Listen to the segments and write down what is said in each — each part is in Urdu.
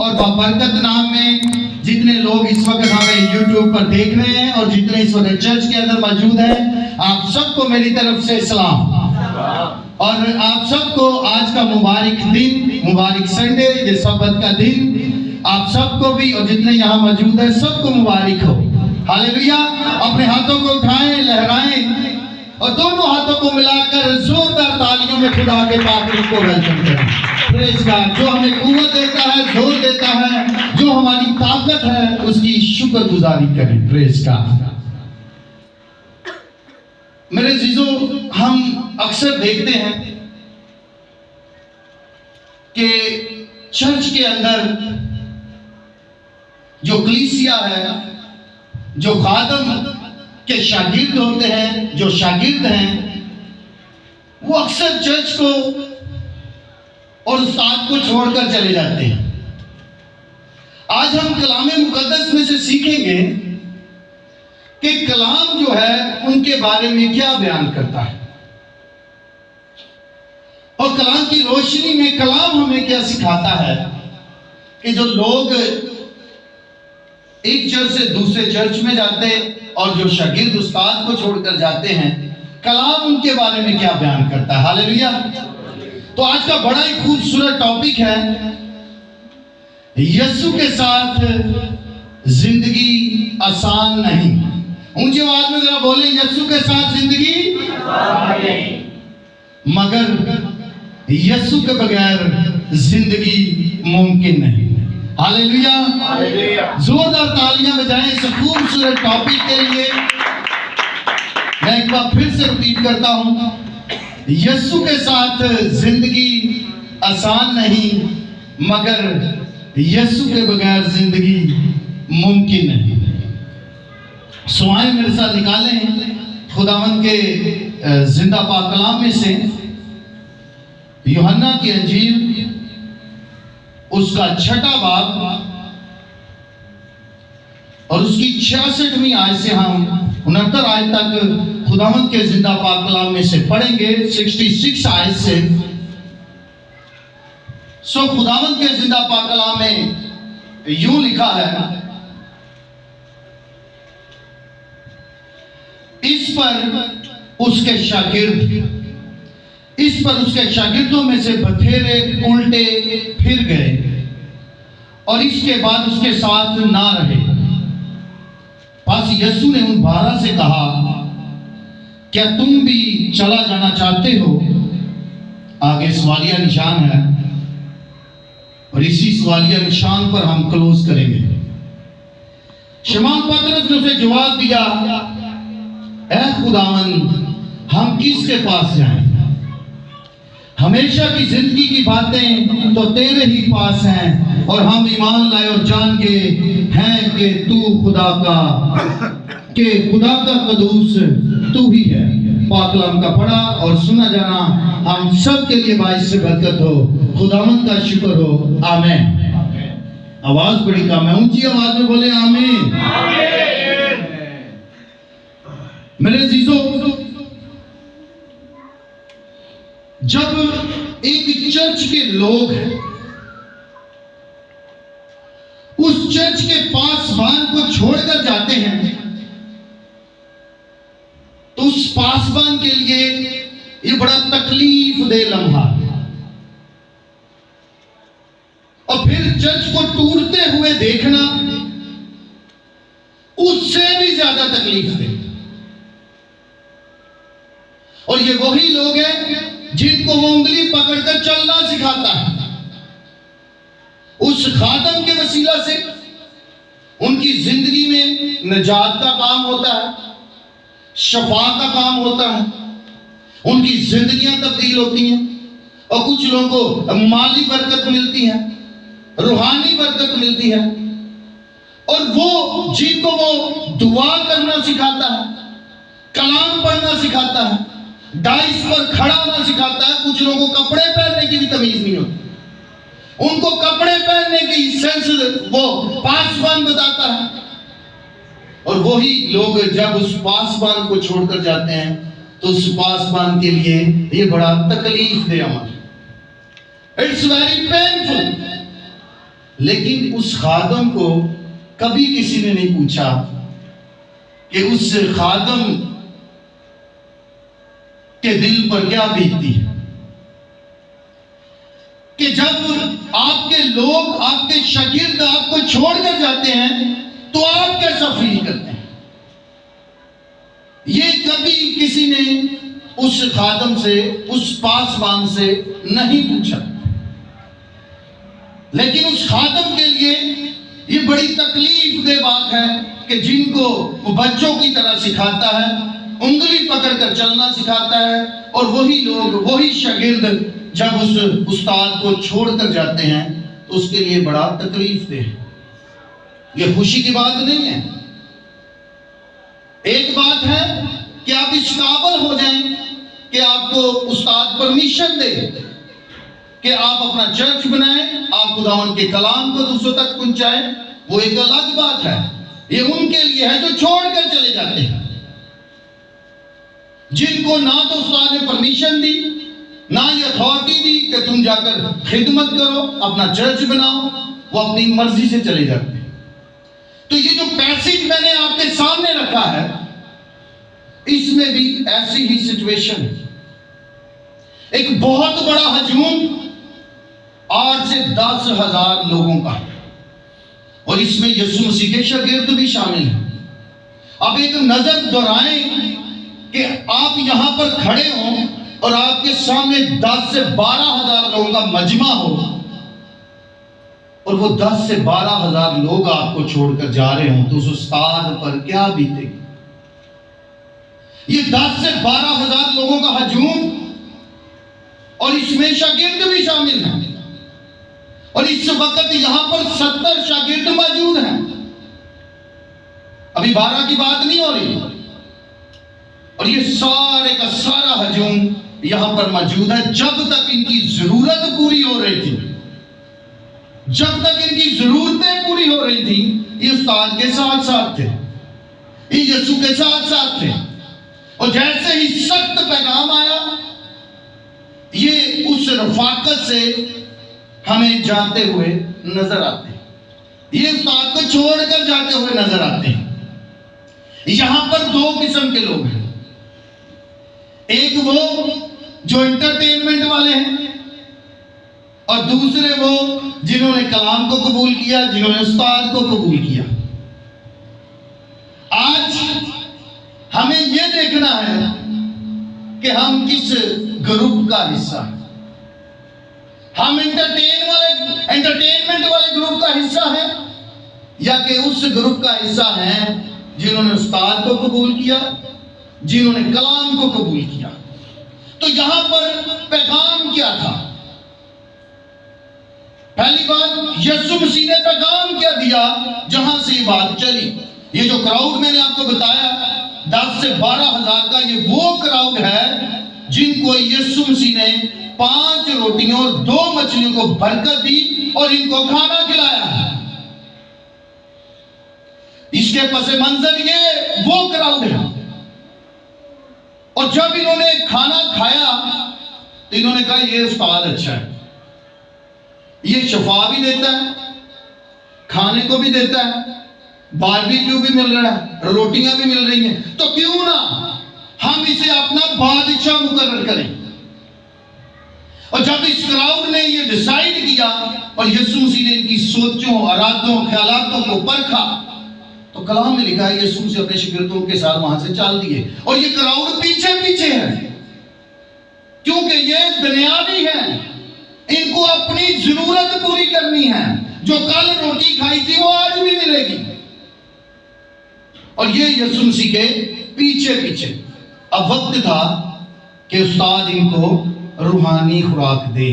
اور بابرکت نام میں جتنے لوگ اس وقت ہمیں یوٹیوب پر دیکھ رہے ہیں اور جتنے اس وقت چرچ کے اندر موجود ہیں، آپ سب کو میری طرف سے سلام، اور آپ سب کو آج کا مبارک دن، مبارک سنڈے، یہ سبت کا دن آپ سب کو بھی اور جتنے یہاں موجود ہیں سب کو مبارک ہو۔ ہاللیلویا۔ اپنے ہاتھوں کو اٹھائیں، لہرائیں اور دونوں ہاتھوں کو ملا کر زوردار تالیوں میں خدا کے پاک نام کو ویلکم کریں۔ پریز گاڈ، جو ہمیں قوت دیتا ہے، زور دیتا ہے، جو ہماری طاقت ہے، اس کی شکر گزاری کریں۔ پریز گاڈ۔ میرے عزیزو، ہم اکثر دیکھتے ہیں کہ چرچ کے اندر جو کلیسیا ہے، جو خادم کے شاگرد ہوتے ہیں، جو شاگرد ہیں، وہ اکثر چرچ کو اور استاد کو چھوڑ کر چلے جاتے ہیں۔ آج ہم کلام مقدس میں سے سیکھیں گے کہ کلام جو ہے ان کے بارے میں کیا بیان کرتا ہے، اور کلام کی روشنی میں کلام ہمیں کیا سکھاتا ہے کہ جو لوگ ایک چرچ سے دوسرے چرچ میں جاتے اور جو شاگرد استاد کو چھوڑ کر جاتے ہیں، کلام ان کے بارے میں کیا بیان کرتا ہے۔ ہاللیلویا۔ تو آج کا بڑا ہی خوبصورت ٹاپک ہے، یسوع کے ساتھ زندگی آسان نہیں۔ اونچی آواز میں ذرا بولیں، یسوع کے ساتھ زندگی آسان نہیں، مگر یسوع کے بغیر زندگی ممکن نہیں۔ ہاللیلویا۔ زوردار تالیاں بجائیں اس خوبصورت ٹاپک کے لیے۔ میں ایک بار پھر سے ریپیٹ کرتا ہوں، یسوع کے ساتھ زندگی آسان نہیں، مگر یسوع کے بغیر زندگی ممکن نہیں۔ سوائیں میرے ساتھ نکالیں خداوند کے زندہ پاک کلام میں سے یوحنا کی انجیل، اس کا 6واں باب اور اس کی 66ویں آیت سے ہم 69 آیت تک خداوند کے زندہ پاک کلام میں سے پڑھیں گے، 66 آیت سے۔ خداوند کے زندہ پاک کلام میں یوں لکھا ہے، اس پر اس کے شاگردوں میں سے بتھیرے الٹے پھر گئے اور اس کے بعد اس کے ساتھ نہ رہے۔ پس یسوع نے ان 12 سے کہا، کیا تم بھی چلا جانا چاہتے ہو؟ آگے سوالیہ نشان ہے اور اسی سوالیہ نشان پر ہم کلوز کریں گے۔ شمعون پطرس نے اسے جواب دیا، اے خداوند، ہم کس کے پاس جائیں؟ ہمیشہ کی زندگی کی باتیں تو تیرے ہی پاس ہیں، اور ہم ایمان لائے اور جان گئے ہیں کہ تو خدا کا قدوس تو ہی ہے۔ پاک کلام کا پڑھا اور سنا جانا ہم سب کے لیے باعث سے برکت ہو۔ خداوند کا شکر ہو، آمین۔ آواز بڑی کم ہے، اونچی آواز میں بولے آمین۔ میرے عزیزو، جب ایک چرچ کے لوگ اس چرچ کے پاسبان کو چھوڑ کر جاتے ہیں تو اس پاسبان کے لیے یہ بڑا تکلیف دہ لمحہ، اور پھر چرچ کو ٹوٹتے ہوئے دیکھنا اس سے بھی زیادہ تکلیف دہ۔ اور یہ وہی لوگ ہیں جن کو وہ انگلی پکڑ کر چلنا سکھاتا ہے۔ اس خادم کے وسیلہ سے ان کی زندگی میں نجات کا کام ہوتا ہے، شفا کا کام ہوتا ہے، ان کی زندگیاں تبدیل ہوتی ہیں، اور کچھ لوگوں کو مالی برکت ملتی ہے، روحانی برکت ملتی ہے، اور وہ جن کو وہ دعا کرنا سکھاتا ہے، کلام پڑھنا سکھاتا ہے، ڈائس پر کھڑا ہونا سکھاتا ہے۔ کچھ لوگوں کو کپڑے پہننے کی بھی تمیز نہیں ہوتی، ان کو کپڑے پہننے کی سینس وہ پاسبان بتاتا ہے، اور وہی لوگ جب اس پاسبان کو چھوڑ کر جاتے ہیں تو اس پاسبان کے لیے یہ بڑا تکلیف دہ عمل، اٹس ویری پینفل۔ لیکن اس خادم کو کبھی کسی نے نہیں پوچھا کہ اس خادم کے دل پر کیا بیتتی ہے، کہ جب آپ کے لوگ، آپ کے شاگرد آپ کو چھوڑ کر جاتے ہیں تو آپ کیسا فیل کرتے ہیں۔ یہ کبھی کسی نے اس خادم سے، اس پاسبان سے نہیں پوچھا، لیکن اس خادم کے لیے یہ بڑی تکلیف دہ بات ہے کہ جن کو وہ بچوں کی طرح سکھاتا ہے، انگلی پکڑ کر چلنا سکھاتا ہے، اور وہی لوگ، وہی شاگرد جب اس استاد کو چھوڑ کر جاتے ہیں تو اس کے لیے بڑا تکلیف دہ ہے۔ یہ خوشی کی بات نہیں ہے۔ ایک بات ہے کہ آپ اس قابل ہو جائیں کہ آپ کو استاد پرمیشن دے کہ آپ اپنا چرچ بنائیں، آپ خداوند کے کلام کو دوسروں تک پہنچائیں، وہ ایک الگ بات ہے۔ یہ ان کے لیے ہے جو چھوڑ کر چلے جاتے ہیں، جن کو نہ تو استاد نے پرمیشن دی، نہ یہ اتھارٹی دی کہ تم جا کر خدمت کرو، اپنا چرچ بناؤ، وہ اپنی مرضی سے چلے جاتے ہیں۔ تو یہ جو پیسیج میں نے آپ کے سامنے رکھا ہے، اس میں بھی ایسی ہی سچویشن ہے۔ ایک بہت بڑا ہجوم 8 سے 10,000 لوگوں کا، اور اس میں یسوع مسیح کے شاگرد بھی شامل ہیں۔ اب ایک نظر دہرائیں کہ آپ یہاں پر کھڑے ہوں اور آپ کے سامنے 10 سے 12,000 لوگوں کا مجمع ہو، اور وہ 10 سے 12,000 لوگ آپ کو چھوڑ کر جا رہے ہوں، تو اس استاد پر کیا بیتے گی؟ یہ 10 سے 12,000 لوگوں کا ہجوم، اور اس میں شاگرد بھی شامل ہیں، اور اس وقت یہاں پر 70 شاگرد موجود ہیں۔ ابھی 12 کی بات نہیں ہو رہی، اور یہ سارے کا سارا ہجوم یہاں پر موجود ہے۔ جب تک ان کی ضرورت پوری ہو رہی تھی، جب تک ان کی ضرورتیں پوری ہو رہی تھی، یہ استاد کے ساتھ ساتھ تھے، یہ یسوع کے ساتھ ساتھ تھے، اور جیسے ہی سخت پیغام آیا، یہ اس رفاقت سے ہمیں جاتے ہوئے نظر آتے ہیں، یہ استاد کو چھوڑ کر جاتے ہوئے نظر آتے ہیں۔ یہاں پر 2 قسم کے لوگ ہیں، ایک وہ جو انٹرٹینمنٹ والے ہیں، اور دوسرے وہ جنہوں نے کلام کو قبول کیا، جنہوں نے استاد کو قبول کیا۔ آج ہمیں یہ دیکھنا ہے کہ ہم کس گروپ کا حصہ ہیں۔ ہم انٹرٹینمنٹ والے گروپ کا حصہ ہیں، یا کہ اس گروپ کا حصہ ہیں جنہوں نے استاد کو قبول کیا، جنہوں نے کلام کو قبول کیا۔ تو یہاں پر پیغام کیا تھا؟ پہلی بات، یسوع مسیح نے پیغام کیا دیا جہاں سے یہ بات چلی۔ یہ جو کراؤڈ میں نے آپ کو بتایا 10 سے 12,000 کا، یہ وہ کراؤڈ ہے جن کو یسوع مسیح نے 5 روٹیوں اور 2 مچھلیوں کو برکت دی اور ان کو کھانا کھلایا۔ اس کے پس منظر یہ وہ کراؤڈ ہے، اور جب انہوں نے کھانا کھایا تو انہوں نے کہا یہ استاد اچھا ہے، یہ شفا بھی دیتا ہے، کھانے کو بھی دیتا ہے، باربیکیو بھی مل رہا ہے، روٹیاں بھی مل رہی ہیں، تو کیوں نہ ہم اسے اپنا بادشاہ مقرر کریں۔ اور جب اس کراؤڈ نے یہ ڈیسائیڈ کیا اور یسوع مسیح نے ان کی سوچوں، ارادوں، خیالاتوں کو پرکھا، تو کلام میں لکھا ہے یسوع مسیح اپنے شاگردوں کے ساتھ وہاں سے چال دیے، اور یہ کراؤڈ پیچھے پیچھے ہے، کیونکہ یہ دنیاوی ہے، ان کو اپنی ضرورت پوری کرنی ہے۔ جو کل روٹی کھائی تھی وہ آج بھی ملے گی، اور یہ یسوع مسیح کے پیچھے پیچھے۔ اب وقت تھا کہ استاد ان کو روحانی خوراک دے۔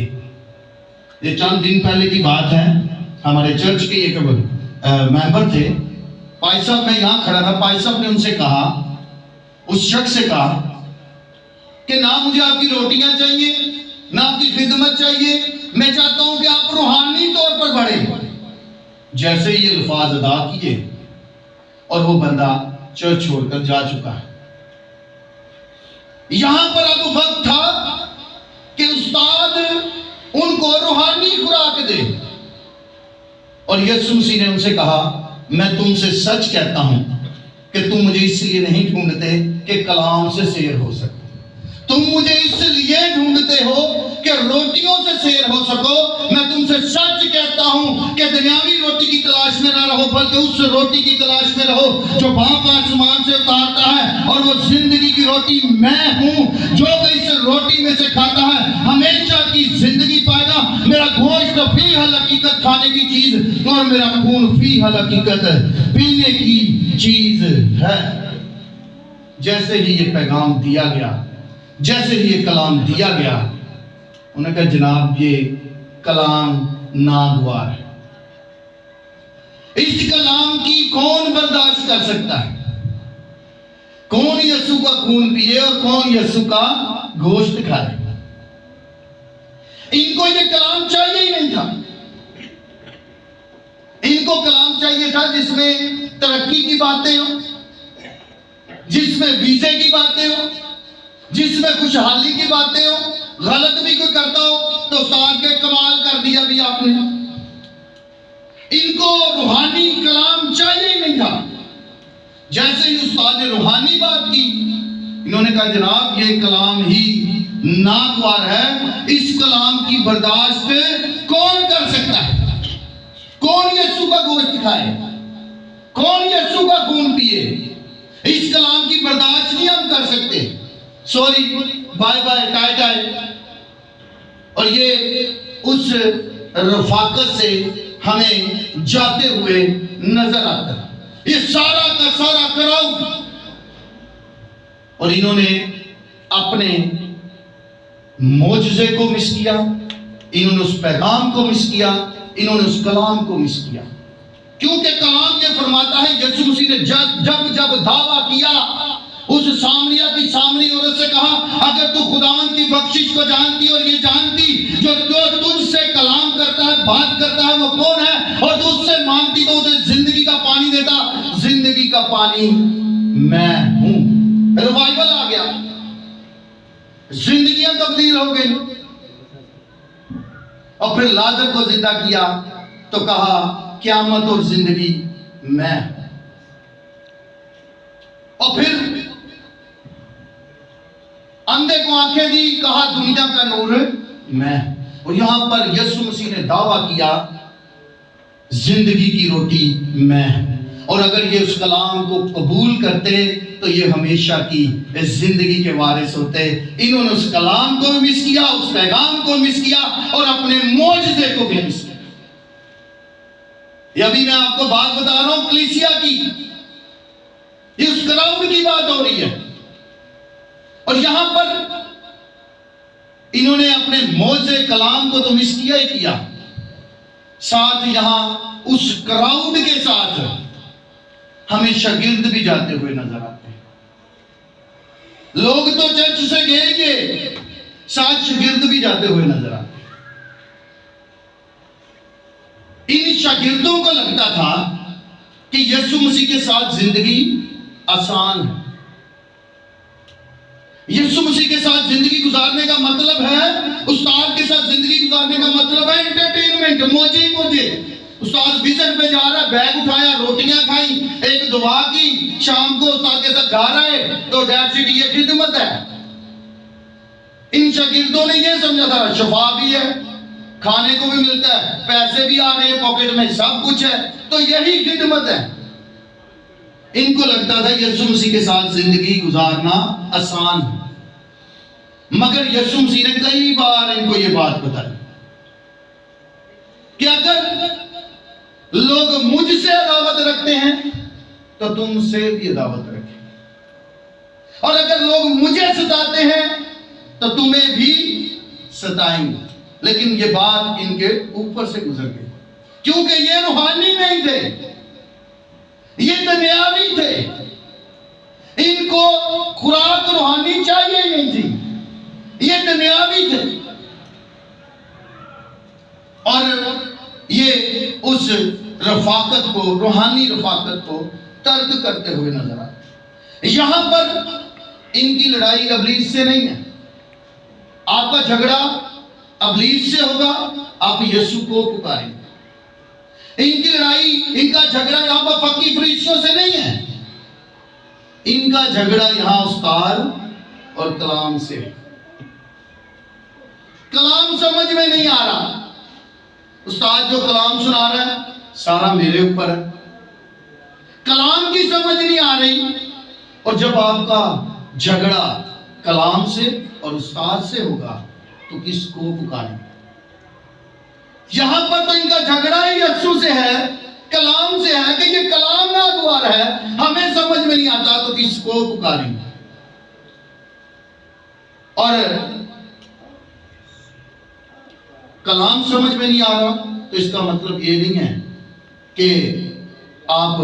یہ چند دن پہلے کی بات ہے، ہمارے چرچ کے ایک ممبر تھے، پائی صاحب، میں یہاں کھڑا تھا، پائی صاحب نے ان سے کہا، اس شخص سے کہا کہ نہ مجھے آپ کی روٹیاں چاہیے، نہ آپ کی خدمت چاہیے، میں چاہتا ہوں کہ آپ روحانی طور پر بڑھیں۔ جیسے یہ الفاظ ادا کیے اور وہ بندہ چرچ چھوڑ کر جا چکا ہے۔ یہاں پر اب وقت تھا کہ استاد ان کو روحانی خوراک دے، اور یسوع مسیح نے ان سے کہا میں تم سے سچ کہتا ہوں کہ تم مجھے اس لیے نہیں ڈھونڈتے کہ کلام سے سیر ہو سکو، تم مجھے اس لیے ڈھونڈتے ہو کہ روٹیوں سے سیر ہو سکو۔ میں تم سے سچ کہتا ہوں کہ دنیاوی روٹی کی تلاش میں نہ رہو، بلکہ اس روٹی کی تلاش میں رہو جو باپ آسمان سے اتارتا ہے، اور وہ زندگی کی روٹی میں ہوں۔ جو کوئی اس روٹی میں سے کھاتا ہے ہمیشہ کی زندگی پائے گا۔ میرا گوشت فی حال حقیقت کھانے کی چیز اور میرا خون فی حال حقیقت پینے کی چیز ہے۔ جیسے ہی یہ پیغام دیا گیا، جیسے ہی یہ کلام دیا گیا، انہوں نے کہا جناب یہ کلام ناگوار ہے، اس کلام کی کون برداشت کر سکتا ہے؟ کون یسوع کا خون پیے اور کون یسوع کا گوشت کھائے؟ ان کو یہ کلام چاہیے ہی نہیں تھا۔ ان کو کلام چاہیے تھا جس میں ترقی کی باتیں ہوں، جس میں ویزے کی باتیں ہوں، جس میں خوشحالی کی باتیں ہوں۔ غلط بھی کوئی کرتا ہو تو استاد کے کمال کر دیا بھی آپ نے۔ ان کو روحانی کلام چاہیے ہی نہیں تھا۔ جیسے ہی استاد نے روحانی بات کی، انہوں نے کہا جناب یہ کلام ہی ناگوار ہے، اس کلام کی برداشت کون کر سکتا ہے؟ کون یسوع کا گوشت کھائے؟ کون یسوع کا خون پیے؟ اس کلام کی برداشت نہیں ہم کر سکتے۔ سوری، بائے بائے، ٹائے ٹائے۔ اور یہ اس رفاقت سے ہمیں جاتے ہوئے نظر آتا ہے، یہ سارا کا سارا کراؤڈ۔ اور انہوں نے اپنے معجزے کو مس کیا، انہوں نے اس پیغام کو مس کیا، انہوں نے اس کلام کو مس کیا۔ کیونکہ کلام یہ فرماتا ہے، یسوع مسیح نے جب دعویٰ کیا اس سامریہ کی سامری عورت سے کہا اگر تو خداوند کی بخشش کو جانتی اور یہ جانتی جو تجھ سے کلام کرتا ہے، بات کرتا ہے، وہ کون ہے، اور تو اس سے مانگتی تو اسے زندگی کا پانی دیتا۔ زندگی کا پانی میں ہوں۔ ریوائول آ گیا، زندگیاں تبدیل ہو گئی۔ اور پھر لازر کو زندہ کیا تو کہا قیامت اور زندگی میں۔ اور پھر اندھے کو آنکھیں دی، کہا دنیا کا نور میں۔ اور یہاں پر یسوع مسیح نے دعویٰ کیا زندگی کی روٹی میں۔ اور اگر یہ اس کلام کو قبول کرتے تو یہ ہمیشہ کی زندگی کے وارث ہوتے۔ انہوں نے اس کلام کو بھی مس کیا، اس پیغام کو مس کیا، اور اپنے معجزے کو بھی مس کیا۔ یہ ابھی میں آپ کو بات بتا رہا ہوں کلیسیا کی، یہ اس کراؤڈ کی بات ہو رہی ہے۔ اور یہاں پر انہوں نے اپنے معجزے کلام کو تو مس کیا ہی کیا، ساتھ یہاں اس کراؤڈ کے ساتھ ہمیں شاگرد بھی جاتے ہوئے نظر آتے ہیں۔ لوگ تو چرچ سے گئے، ساتھ شاگرد بھی جاتے ہوئے نظر آتے ہیں۔ ان شاگردوں کو لگتا تھا کہ یسوع مسیح کے ساتھ زندگی آسان ہے۔ یسوع مسیح کے ساتھ زندگی گزارنے کا مطلب ہے، استاد کے ساتھ زندگی گزارنے کا مطلب ہے انٹرٹینمنٹ، موجے ہی موجے۔ استاد وزٹ پہ جا رہا ہے، بیگ اٹھایا، روٹیاں کھائیں، ایک دعا کی، شام کو استاد کے ساتھ گھر آئے تو ڈیٹ سیٹ، یہ خدمت ہے۔ ان شاگردوں نے یہ سمجھا تھا شفا بھی ہے، کھانے کو بھی ملتا ہے، پیسے بھی آ رہے ہیں پاکٹ میں، سب کچھ ہے، تو یہی خدمت ہے۔ ان کو لگتا تھا یسوع مسیح کے ساتھ زندگی گزارنا آسان ہے۔ مگر یسوع مسیح نے کئی بار ان کو یہ بات بتائی کہ اگر لوگ مجھ سے عداوت رکھتے ہیں تو تم سے بھی عداوت رکھیں، اور اگر لوگ مجھے ستاتے ہیں تو تمہیں بھی ستائیں گے۔ لیکن یہ بات ان کے اوپر سے گزر گئی، کیونکہ یہ روحانی نہیں تھے، یہ دنیاوی تھے۔ ان کو خوراک روحانی چاہیے ہی نہیں تھی، یہ دنیاوی تھے۔ اور یہ اس رفاقت کو، روحانی رفاقت کو ترک کرتے ہوئے نظر آتے۔ یہاں پر ان کی لڑائی ابلیس سے نہیں ہے۔ آپ کا جھگڑا ابلیس سے ہوگا، آپ یسوع کو پکاریں گے۔ ان کی لڑائی، ان کا جھگڑا یہاں پر فقی فرشتوں سے نہیں ہے، ان کا جھگڑا یہاں استاد اور کلام سے۔ کلام سمجھ میں نہیں آ رہا، استاد جو کلام سنا رہا ہے سارا میرے اوپر ہے، کلام کی سمجھ نہیں آ رہی۔ اور جب آپ کا جھگڑا کلام سے اور استاد سے ہوگا تو کس کو پکاریں؟ یہاں پر تو ان کا جھگڑا ہی یسوع سے ہے، کلام سے ہے کہ یہ کلام ناگوار ہے، ہمیں سمجھ میں نہیں آتا تو کس کو پکاریں؟ اور کلام سمجھ میں نہیں آ رہا تو اس کا مطلب یہ نہیں ہے کہ آپ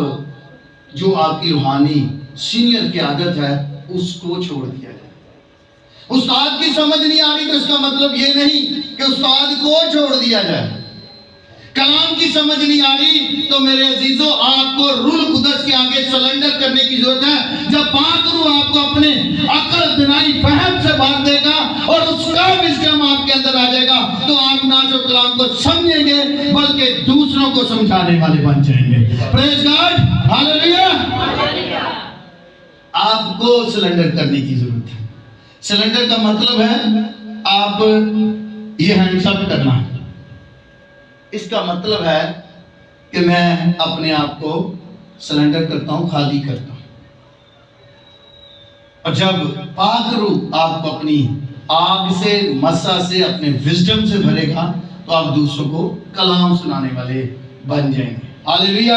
جو آپ کی روحانی سینئر کی عادت ہے اس کو چھوڑ دیا جائے۔ استاد کی سمجھ نہیں آ رہی تو اس کا مطلب یہ نہیں کہ استاد کو چھوڑ دیا جائے۔ کلام کی سمجھ نہیں آ رہی تو میرے عزیزوں آپ کو روح القدس کے آگے سرنڈر کرنے کی ضرورت ہے۔ جب پاک روح آپ کو اپنے عقل، دانائی، فہم سے بھر دے گا اور اس کا وزڈم آپ کے اندر آ جائے گا تو آپ نہ صرف کلام کو سمجھیں گے بلکہ دوسروں کو سمجھانے والے بن جائیں گے۔ پریز گاڈ، ہاللیلویہ۔ آپ کو سرنڈر کرنے کی ضرورت ہے۔ سرنڈر کا مطلب ہے آپ یہ ہینڈز اپ کرنا، اس کا مطلب ہے کہ میں اپنے آپ کو سرنڈر کرتا ہوں، خالی کرتا ہوں۔ اور جب پاک روح آپ کو اپنی آگ سے، مسا سے، اپنے وزڈم سے بھرے گا تو آپ دوسروں کو کلام سنانے والے بن جائیں گے۔ ہاللیلویہ۔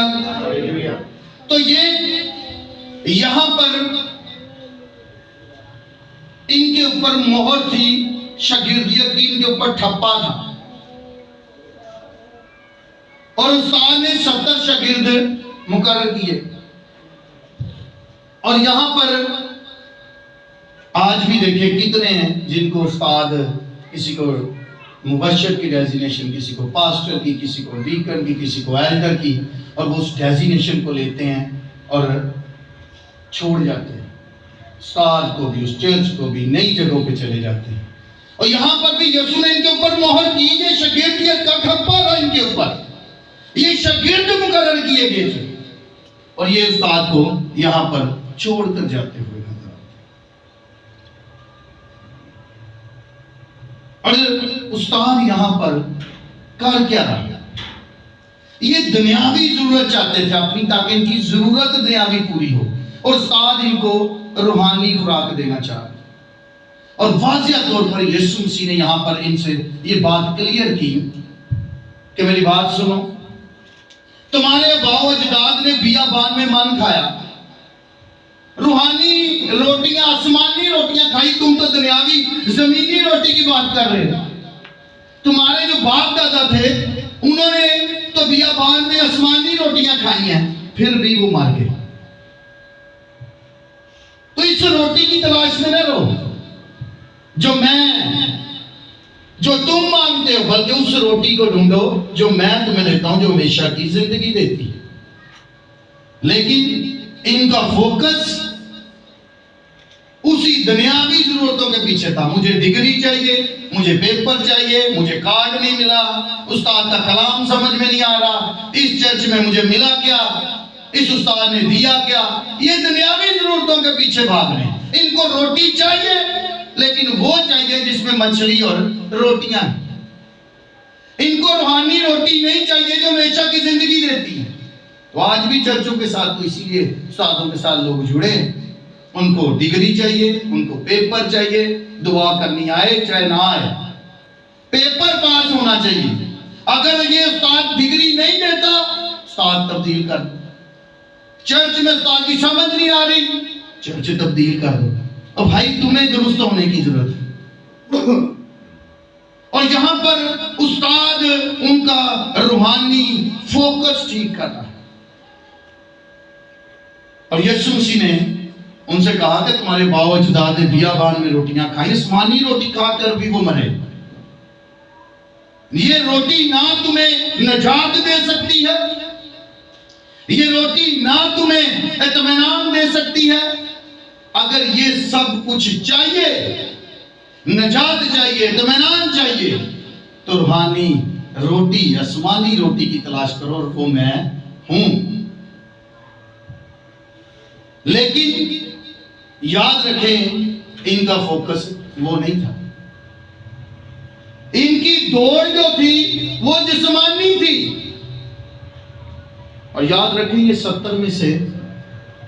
تو یہ یہاں پر ان کے اوپر مہر تھی، شاگردیت کی ان کے اوپر ٹھپا تھا، اور استاد نے 70 شاگرد مقرر کیے۔ اور یہاں پر آج بھی دیکھیں کتنے ہیں جن کو استاد، کسی کو مبشر کی ڈیزینیشن، کسی کو پاسٹر کی، کسی کو ڈیکن کی، کسی کو ایلڈر کی، اور وہ اس ڈیزینیشن کو لیتے ہیں اور چھوڑ جاتے ہیں، استاد کو بھی، اس چرچ کو بھی، نئی جگہوں پہ چلے جاتے ہیں۔ اور یہاں پر بھی یسوع نے ان کے اوپر مہر کی، یہ شاگردیت کا ٹھپا تھا ان کے اوپر، یہ شاگرد مقرر کیے گئے تھے، اور یہ استاد کو یہاں پر چھوڑ کر جاتے ہوئے نظر آتے۔ اور استاد یہاں پر کر کیا رہا؟ یہ دنیاوی ضرورت چاہتے تھے اپنی، تاکہ ان کی ضرورت دنیاوی پوری ہو، اور استاد ان کو روحانی خوراک دینا چاہتے۔ اور واضح طور پر یسوع مسیح نے یہاں پر ان سے یہ بات کلیئر کی کہ میری بات سنو، تمہارے آباء و اجداد نے بیابان میں من کھایا، روحانی روٹیاں، آسمانی روٹیاں کھائی، تم تو دنیاوی زمینی روٹی کی بات کر رہے ہو۔ تمہارے جو باپ دادا تھے انہوں نے تو بیابان میں آسمانی روٹیاں کھائی ہیں، پھر بھی وہ مر گئے۔ تو اس روٹی کی تلاش میں نہ رہو جو تم مانگتے ہو، بلکہ اس روٹی کو ڈھونڈو جو میں تمہیں دیتا ہوں، جو ہمیشہ کی زندگی دیتی ہے۔ لیکن ان کا فوکس اسی دنیاوی ضرورتوں کے پیچھے تھا۔ مجھے ڈگری چاہیے، مجھے پیپر چاہیے، مجھے کارڈ نہیں ملا، استاد کا کلام سمجھ میں نہیں آ رہا، اس چرچ میں مجھے ملا کیا، اس استاد نے دیا کیا، یہ دنیاوی ضرورتوں کے پیچھے بھاگ رہے ہیں۔ ان کو روٹی چاہیے، لیکن وہ چاہیے جس میں مچھلی اور روٹیاں ہیں۔ ان کو روحانی روٹی نہیں چاہیے جو ہمیشہ کی زندگی دیتی ہے۔ تو آج بھی چرچوں کے ساتھ تو اسی لیے استادوں کے ساتھ لوگ جڑے، ان کو ڈگری چاہیے، ان کو پیپر چاہیے، دعا کرنی آئے چاہے نہ آئے، پیپر پاس ہونا چاہیے۔ اگر یہ استاد ڈگری نہیں دیتا، استاد تبدیل کر دو۔ چرچ میں استاد کی سمجھ نہیں آ رہی، چرچ تبدیل کر دو۔ اور بھائی تمہیں درست ہونے کی ضرورت ہے۔ اور یہاں پر استاد ان کا روحانی فوکس ٹھیک کر رہا ہے۔ اور یسوع مسیح نے ان سے کہا کہ تمہارے باء و اجداد نے بیابان میں روٹیاں کھائیں، آسمانی روٹی کھا کر بھی وہ مرے۔ یہ روٹی نہ تمہیں نجات دے سکتی ہے، یہ روٹی نہ تمہیں اطمینان دے سکتی ہے۔ اگر یہ سب کچھ چاہیے، نجات چاہیے، اطمینان چاہیے، تو روحانی روٹی آسمانی روٹی کی تلاش کرو اور وہ میں ہوں. لیکن یاد رکھیں ان کا فوکس وہ نہیں تھا. ان کی دوڑ جو تھی وہ جسمانی تھی. اور یاد رکھیں یہ 70 میں سے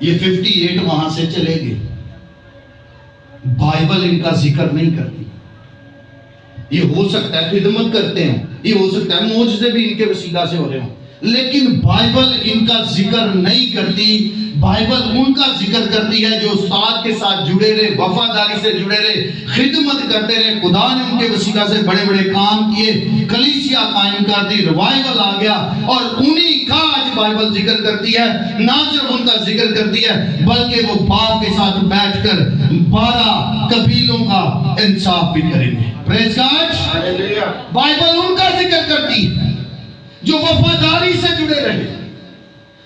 یہ 58 وہاں سے چلے گئے. بائبل ان کا ذکر نہیں کرتی. یہ ہو سکتا ہے خدمت کرتے ہیں, یہ ہو سکتا ہے معجزے بھی ان کے وسیلہ سے ہو رہے ہوں, لیکن بائبل ان کا ذکر نہیں کرتی. بائبل ان کا ذکر کرتی ہے جو استاد کے ساتھ جڑے رہے, وفاداری سے جڑے رہے, خدمت کرتے رہے. خدا نے ان کے وسیلہ سے بڑے بڑے کام کیے, کلیسیا قائم کر دی, ریوائول آ گیا, اور انہی کا آج بائبل ذکر کرتی ہے. نہ صرف ان کا ذکر کرتی ہے بلکہ وہ باپ کے ساتھ بیٹھ کر 12 قبیلوں کا انصاف بھی کریں گے. پریز گاڈ. بائبل ان کا ذکر کرتی ہے جو وفاداری سے جڑے رہے,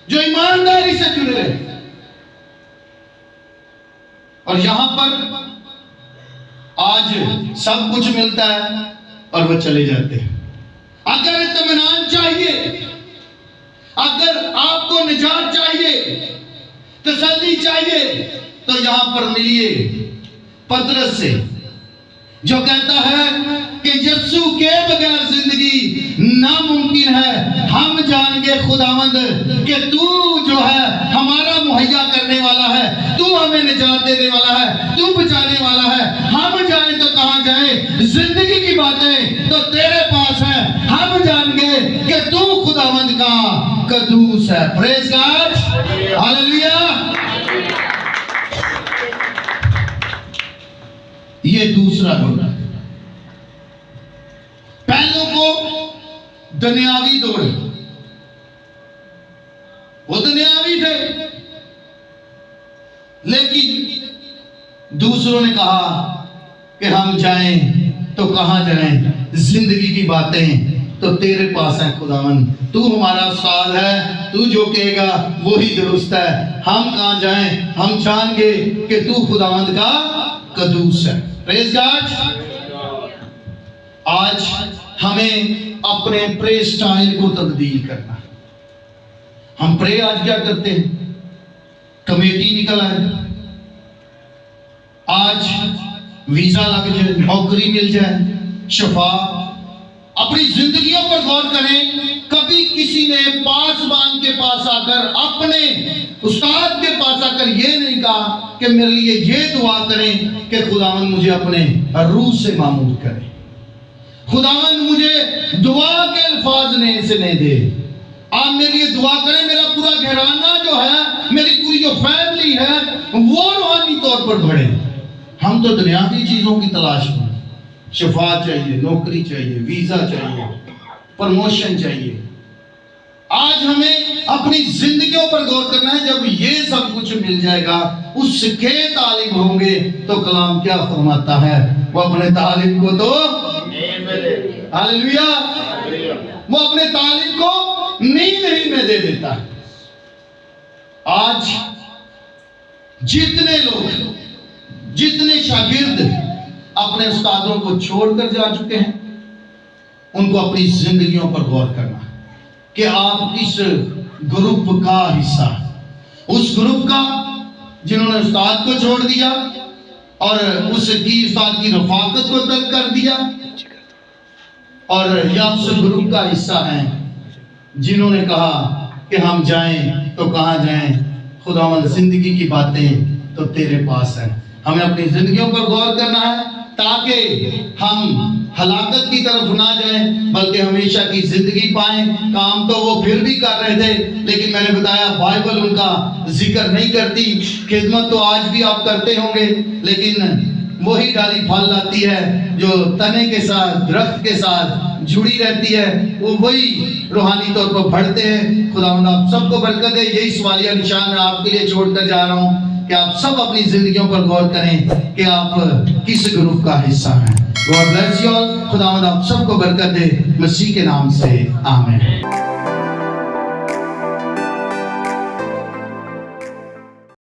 جو ایمانداری سے جڑے رہے. اور یہاں پر آج سب کچھ ملتا ہے اور وہ چلے جاتے ہیں. اگر اطمینان چاہیے, اگر آپ کو نجات چاہیے, تسلی چاہیے, تو یہاں پر ملیے پطرس سے جو کہتا ہے کہ یسوع کے بغیر زندگی ناممکن ہے. ہم جان گے خداوند کہ تو جو ہے ہمارا مہیا کرنے والا ہے, تو ہمیں نجات دینے والا ہے, تو بچانے والا ہے. ہم جائیں تو کہاں جائیں؟ زندگی کی باتیں تو تیرے پاس ہے. ہم جان گے کہ تو خداوند کا قدوس ہے. پریز گاڈ. ہاللیلویا. یہ دوسرا دوڑ. پہلوں کو دنیاوی دوڑ, وہ دنیاوی تھے, لیکن دوسروں نے کہا کہ ہم جائیں تو کہاں جائیں؟ زندگی کی باتیں تو تیرے پاس ہے خداوند, تو ہمارا استاد ہے, تو جو کہے گا وہی درست ہے. ہم کہاں جائیں؟ ہم جان گے کہ تو خداوند کا قدوس ہے. پریز گاڈ. آج ہمیں اپنے پرے سٹائل کو تبدیل کرنا. ہم پرے آج کیا کرتے ہیں؟ کمیٹی نکل آئے, آج ویزا لگ جائے, نوکری مل جائے, شفا. اپنی زندگیوں پر غور کریں. کبھی کسی نے پاسبان کے پاس آ کر, اپنے استاد کے پاس آ کر یہ نہیں کہا کہ میرے لیے یہ دعا کریں کہ خداوند مجھے اپنے روح سے معمور کرے, خداوند مجھے دعا کے الفاظ نے دے, آپ میرے لیے دعا کریں, میرا پورا گھرانہ جو ہے, میری پوری جو فیملی ہے وہ روحانی طور پر بڑھے. ہم تو دنیاوی چیزوں کی تلاش میں, شفا چاہیے, نوکری چاہیے, ویزا چاہیے, پروموشن چاہیے. آج ہمیں اپنی زندگیوں پر غور کرنا ہے. جب یہ سب کچھ مل جائے گا, اس کے طالب ہوں گے, تو کلام کیا فرماتا ہے؟ وہ اپنے طالب کو تو ہاللیلویا, وہ اپنے طالب کو نیند ہی میں دے دیتا ہے. آج جتنے لوگ, جتنے شاگرد اپنے استادوں کو چھوڑ کر جا چکے ہیں, ان کو اپنی زندگیوں پر غور کرنا کہ آپ کس گروپ کا حصہ, اس گروپ کا جنہوں نے استاد کو چھوڑ دیا اور اس کی استاد کی رفاقت کو ترک کر دیا, اور یا اس گروپ کا حصہ ہیں جنہوں نے کہا کہ ہم جائیں تو کہاں جائیں, خداوند زندگی کی باتیں تو تیرے پاس ہیں. ہمیں اپنی زندگیوں پر غور کرنا ہے تاکہ ہم ہلاکت کی طرف نہ جائیں بلکہ ہمیشہ کی زندگی پائیں. کام تو وہ پھر بھی کر رہے تھے, لیکن میں نے بتایا بائبل ان کا ذکر نہیں کرتی. خدمت تو آج بھی آپ کرتے ہوں گے, لیکن وہی ڈالی پھل لاتی ہے جو تنے کے ساتھ, درخت کے ساتھ جڑی رہتی ہے, وہ وہی روحانی طور پر بڑھتے ہیں. خداوند آپ سب کو برکت دے. یہی سوالیہ نشان میں آپ کے لیے چھوڑ کر جا رہا ہوں کہ آپ سب اپنی زندگیوں پر غور کریں کہ آپ کس گروپ کا حصہ ہیں. God bless you all. خداوند آپ سب کو برکت دے, مسیح کے نام سے آمین.